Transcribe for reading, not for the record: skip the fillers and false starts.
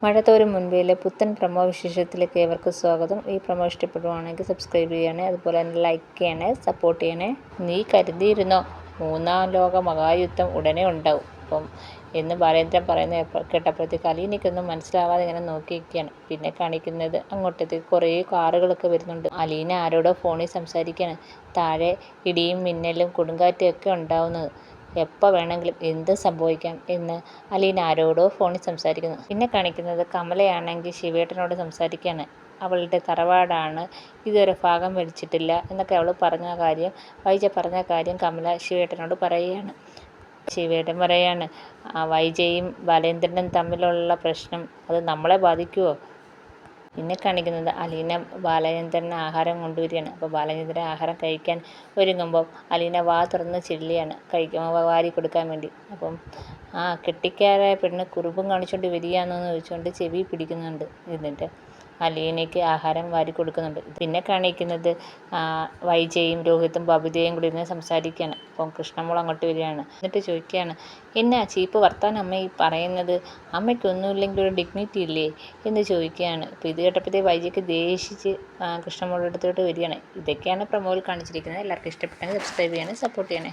മഴത്തോരും മുൻപിലെ പുത്തൻ പ്രൊമോ വിശേഷത്തിലേക്ക് ഏവർക്കും സ്വാഗതം. ഈ പ്രൊമോ ഇഷ്ടപ്പെടുവാണെങ്കിൽ സബ്സ്ക്രൈബ് ചെയ്യണേ, അതുപോലെ തന്നെ ലൈക്ക് ചെയ്യണേ, സപ്പോർട്ട് ചെയ്യണേ. നീ കരുതിയിരുന്നോ മൂന്നാം ലോക മഹായുദ്ധം ഉടനെ ഉണ്ടാവും എന്ന് ബാലേന്ദ്രൻ പറയുന്ന കേട്ടപ്പോഴത്തേക്ക് അലീനയ്ക്കൊന്നും മനസ്സിലാവാതെ ഇങ്ങനെ നോക്കിയിരിക്കുകയാണ്. പിന്നെ കാണിക്കുന്നത് അങ്ങോട്ടേക്ക് കുറേ കാറുകളൊക്കെ വരുന്നുണ്ട്. അലീന ആരോടോ ഫോണിൽ സംസാരിക്കുകയാണ്. താഴെ ഇടിയും മിന്നലും കൊടുങ്കാറ്റും ഒക്കെ ഉണ്ടാവുന്നത്, എപ്പോൾ വേണമെങ്കിലും എന്ത് സംഭവിക്കാം എന്ന് അലീന ആരോടോ ഫോണിൽ സംസാരിക്കുന്നു. പിന്നെ കാണിക്കുന്നത് കമലയാണെങ്കിൽ ശിവേട്ടനോട് സംസാരിക്കുകയാണ്. അവളുടെ തറവാടാണ്, ഇതുവരെ ഭാഗം വലിച്ചിട്ടില്ല എന്നൊക്കെ അവൾ വൈജ പറഞ്ഞ കാര്യം കമല ശിവേട്ടനോട് പറയുകയാണ്. ശിവേട്ടൻ പറയാണ്, വൈജയും ബാലേന്ദ്രനും തമ്മിലുള്ള പ്രശ്നം അത് നമ്മളെ ബാധിക്കുമോ? പിന്നെ കാണിക്കുന്നത് അലീന ബാലചന്ദ്രന് ആഹാരം കൊണ്ടുവരികയാണ്. അപ്പോൾ ബാലചന്ദ്രൻ ആഹാരം കഴിക്കാൻ ഒരുങ്ങുമ്പോൾ അലീന വാ തുറന്ന് ചെല്ലുകയാണ്, വാരി കൊടുക്കാൻ വേണ്ടി. കെട്ടിക്കാരായ പെണ്ണ് കുറുമ്പും കാണിച്ചുകൊണ്ട് വരികയാണെന്ന് ചോദിച്ചുകൊണ്ട് ചെവി പിടിക്കുന്നുണ്ട്. എന്നിട്ട് അലീനയ്ക്ക് ആഹാരം വാരി കൊടുക്കുന്നുണ്ട്. പിന്നെ കാണിക്കുന്നത് വൈജയും രോഹിത്തും ബബിതയും കൂടി ഇരുന്ന് സംസാരിക്കുകയാണ്. കൃഷ്ണമോൾ അങ്ങോട്ട് വരികയാണ്. എന്നിട്ട് ചോദിക്കുകയാണ്, എന്നാ ചീപ്പ് വർത്താനം അമ്മ ഈ പറയുന്നത്, അമ്മയ്ക്കൊന്നുമില്ലെങ്കിൽ ഒരു ഡിഗ്നിറ്റി ഇല്ലേ എന്ന് ചോദിക്കുകയാണ്. ഇത് കേട്ടപ്പോഴത്തേക്ക് വൈജയ്ക്ക് ദേഷിച്ച് കൃഷ്ണമോളുടെ അടുത്തോട്ട് വരികയാണ്. ഇതൊക്കെയാണ് പ്രൊമോയിൽ കാണിച്ചിരിക്കുന്നത്. എല്ലാവർക്കും ഇഷ്ടപ്പെട്ടെങ്കിൽ സബ്സ്ക്രൈബ് ചെയ്യണേ, സപ്പോർട്ട് ചെയ്യണേ.